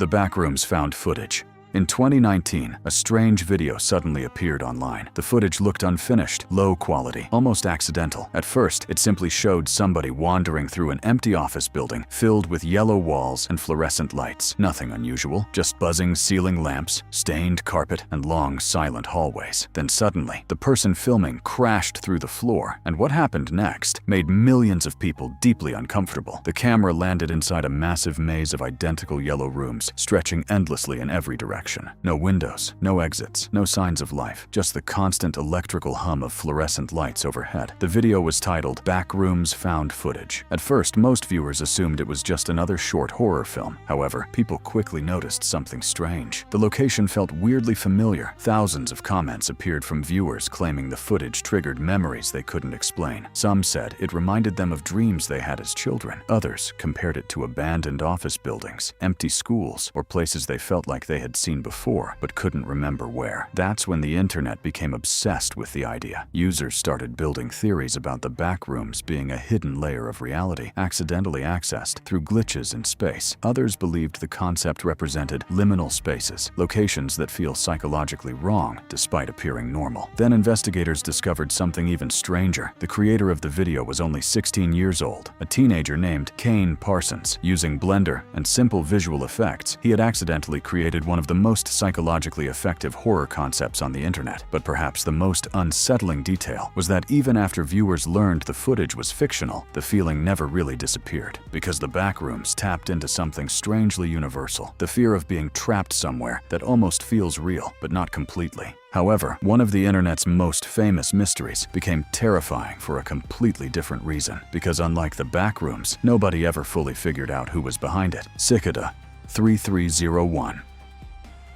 The Backrooms found footage. In 2019, a strange video suddenly appeared online. The footage looked unfinished, low quality, almost accidental. At first, it simply showed somebody wandering through an empty office building filled with yellow walls and fluorescent lights. Nothing unusual, just buzzing ceiling lamps, stained carpet, and long, silent hallways. Then suddenly, the person filming crashed through the floor, and what happened next made millions of people deeply uncomfortable. The camera landed inside a massive maze of identical yellow rooms, stretching endlessly in every direction. No windows, no exits, no signs of life, just the constant electrical hum of fluorescent lights overhead. The video was titled Backrooms Found Footage. At first, most viewers assumed it was just another short horror film. However, people quickly noticed something strange. The location felt weirdly familiar. Thousands of comments appeared from viewers claiming the footage triggered memories they couldn't explain. Some said it reminded them of dreams they had as children. Others compared it to abandoned office buildings, empty schools, or places they felt like they had seen before but couldn't remember where. That's when the internet became obsessed with the idea. Users started building theories about the backrooms being a hidden layer of reality, accidentally accessed through glitches in space. Others believed the concept represented liminal spaces, locations that feel psychologically wrong despite appearing normal. Then investigators discovered something even stranger. The creator of the video was only 16 years old, a teenager named Kane Parsons. Using Blender and simple visual effects, he had accidentally created one of the most psychologically effective horror concepts on the internet. But perhaps the most unsettling detail was that even after viewers learned the footage was fictional, the feeling never really disappeared. Because the backrooms tapped into something strangely universal, the fear of being trapped somewhere that almost feels real, but not completely. However, one of the internet's most famous mysteries became terrifying for a completely different reason. Because unlike the backrooms, nobody ever fully figured out who was behind it. Cicada 3301.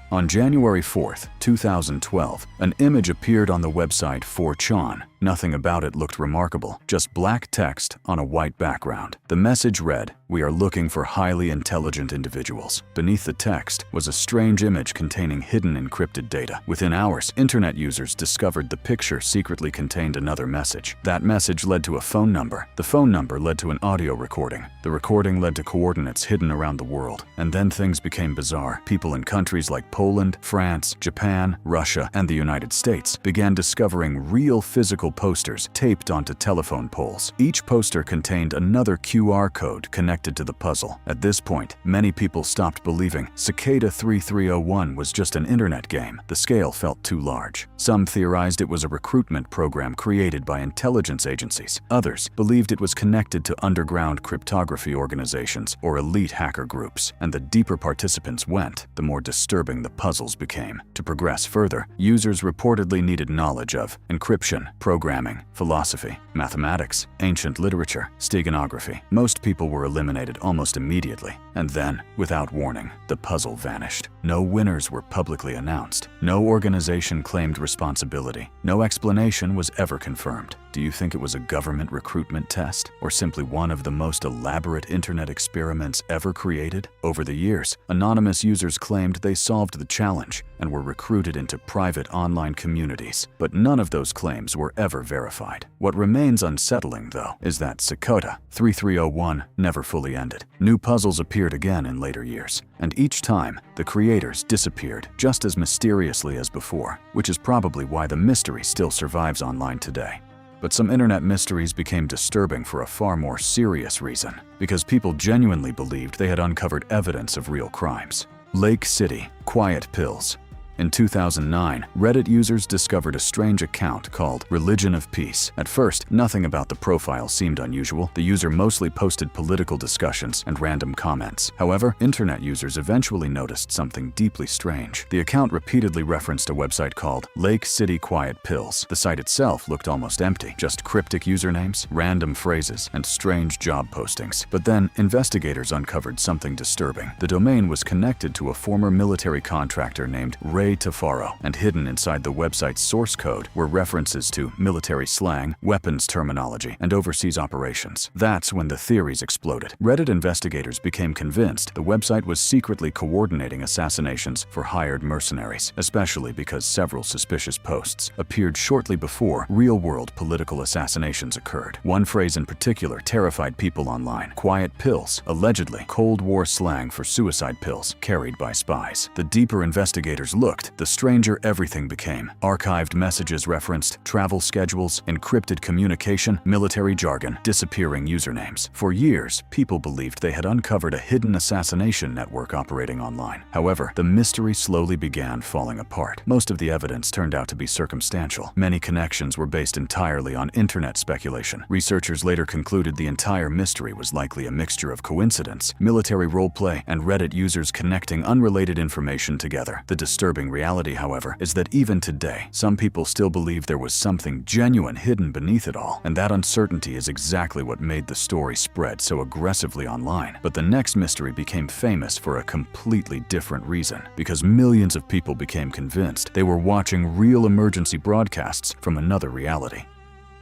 On January 4th, 2012, an image appeared on the website 4chan. Nothing about it looked remarkable, just black text on a white background. The message read, "We are looking for highly intelligent individuals." Beneath the text was a strange image containing hidden encrypted data. Within hours, internet users discovered the picture secretly contained another message. That message led to a phone number. The phone number led to an audio recording. The recording led to coordinates hidden around the world. And then things became bizarre. People in countries like Poland, France, Japan, Russia, and the United States began discovering real physical posters taped onto telephone poles. Each poster contained another QR code connected to the puzzle. At this point, many people stopped believing Cicada 3301 was just an internet game. The scale felt too large. Some theorized it was a recruitment program created by intelligence agencies. Others believed it was connected to underground cryptography organizations or elite hacker groups. And the deeper participants went, the more disturbing the puzzles became. To progress further, users reportedly needed knowledge of encryption, programming, philosophy, mathematics, ancient literature, steganography. Most people were eliminated almost immediately. And then, without warning, the puzzle vanished. No winners were publicly announced. No organization claimed responsibility. No explanation was ever confirmed. Do you think it was a government recruitment test, or simply one of the most elaborate internet experiments ever created? Over the years, anonymous users claimed they solved the challenge and were recruited into private online communities, but none of those claims were ever verified. What remains unsettling, though, is that Cicada 3301 never fully ended. New puzzles appeared again in later years, and each time, the creators disappeared just as mysteriously as before, which is probably why the mystery still survives online today. But some internet mysteries became disturbing for a far more serious reason, because people genuinely believed they had uncovered evidence of real crimes. Lake City, quiet pills. In 2009, Reddit users discovered a strange account called Religion of Peace. At first, nothing about the profile seemed unusual. The user mostly posted political discussions and random comments. However, internet users eventually noticed something deeply strange. The account repeatedly referenced a website called Lake City Quiet Pills. The site itself looked almost empty, just cryptic usernames, random phrases, and strange job postings. But then, investigators uncovered something disturbing. The domain was connected to a former military contractor named Ray way too thorough, and hidden inside the website's source code were references to military slang, weapons terminology, and overseas operations. That's when the theories exploded. Reddit investigators became convinced the website was secretly coordinating assassinations for hired mercenaries, especially because several suspicious posts appeared shortly before real-world political assassinations occurred. One phrase in particular terrified people online: quiet pills, allegedly Cold War slang for suicide pills carried by spies. The deeper investigators looked, the stranger everything became. Archived messages referenced travel schedules, encrypted communication, military jargon, disappearing usernames. For years, people believed they had uncovered a hidden assassination network operating online. However, the mystery slowly began falling apart. Most of the evidence turned out to be circumstantial. Many connections were based entirely on internet speculation. Researchers later concluded the entire mystery was likely a mixture of coincidence, military roleplay, and Reddit users connecting unrelated information together. The disturbing reality, however, is that even today, some people still believe there was something genuine hidden beneath it all, and that uncertainty is exactly what made the story spread so aggressively online. But the next mystery became famous for a completely different reason, because millions of people became convinced they were watching real emergency broadcasts from another reality.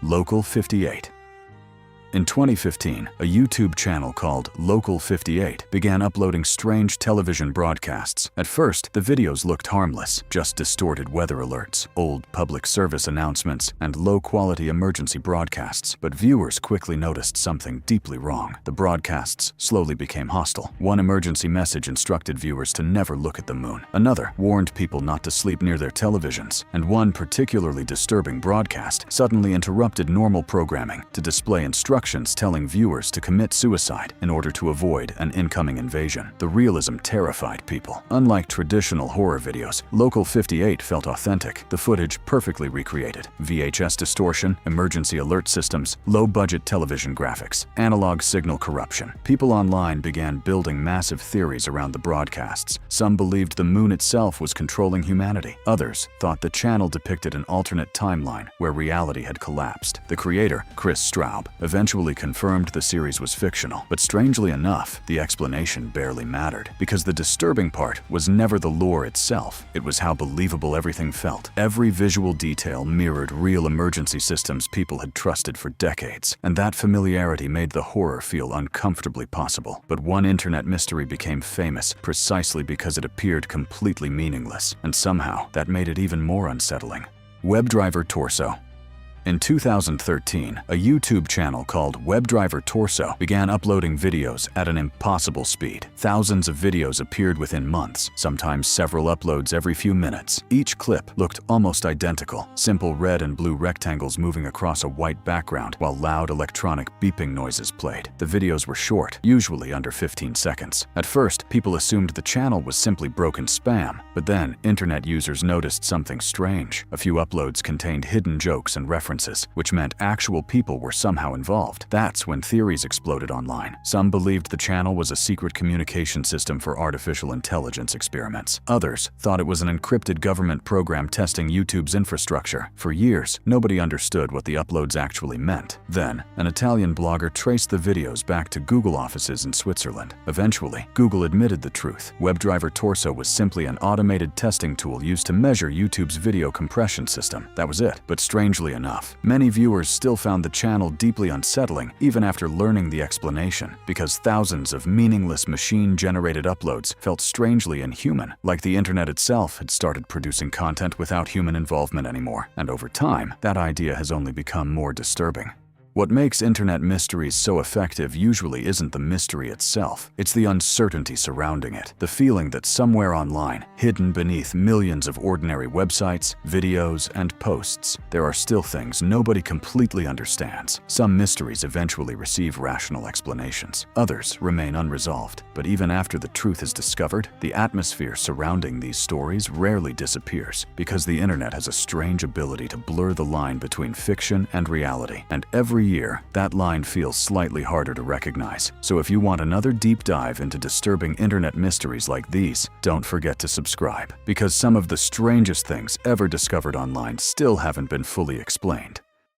Local 58. In 2015, a YouTube channel called Local 58 began uploading strange television broadcasts. At first, the videos looked harmless, just distorted weather alerts, old public service announcements, and low-quality emergency broadcasts. But viewers quickly noticed something deeply wrong. The broadcasts slowly became hostile. One emergency message instructed viewers to never look at the moon. Another warned people not to sleep near their televisions. And one particularly disturbing broadcast suddenly interrupted normal programming to display instructions telling viewers to commit suicide in order to avoid an incoming invasion. The realism terrified people. Unlike traditional horror videos, Local 58 felt authentic, the footage perfectly recreated. VHS distortion, emergency alert systems, low-budget television graphics, analog signal corruption. People online began building massive theories around the broadcasts. Some believed the moon itself was controlling humanity. Others thought the channel depicted an alternate timeline where reality had collapsed. The creator, Chris Straub, eventually confirmed the series was fictional, but strangely enough, the explanation barely mattered, because the disturbing part was never the lore itself. It was how believable everything felt. Every visual detail mirrored real emergency systems people had trusted for decades, and that familiarity made the horror feel uncomfortably possible. But one internet mystery became famous precisely because it appeared completely meaningless, and somehow that made it even more unsettling. Webdriver Torso. In 2013, a YouTube channel called Webdriver Torso began uploading videos at an impossible speed. Thousands of videos appeared within months, sometimes several uploads every few minutes. Each clip looked almost identical, simple red and blue rectangles moving across a white background while loud electronic beeping noises played. The videos were short, usually under 15 seconds. At first, people assumed the channel was simply broken spam, but then internet users noticed something strange. A few uploads contained hidden jokes and references, which meant actual people were somehow involved. That's when theories exploded online. Some believed the channel was a secret communication system for artificial intelligence experiments. Others thought it was an encrypted government program testing YouTube's infrastructure. For years, nobody understood what the uploads actually meant. Then, an Italian blogger traced the videos back to Google offices in Switzerland. Eventually, Google admitted the truth. Webdriver Torso was simply an automated testing tool used to measure YouTube's video compression system. That was it. But strangely enough, many viewers still found the channel deeply unsettling even after learning the explanation, because thousands of meaningless machine-generated uploads felt strangely inhuman, like the internet itself had started producing content without human involvement anymore. And over time, that idea has only become more disturbing. What makes internet mysteries so effective usually isn't the mystery itself, it's the uncertainty surrounding it. The feeling that somewhere online, hidden beneath millions of ordinary websites, videos, and posts, there are still things nobody completely understands. Some mysteries eventually receive rational explanations. Others remain unresolved. But even after the truth is discovered, the atmosphere surrounding these stories rarely disappears, because the internet has a strange ability to blur the line between fiction and reality. And every year, that line feels slightly harder to recognize. So if you want another deep dive into disturbing internet mysteries like these, don't forget to subscribe, because some of the strangest things ever discovered online still haven't been fully explained.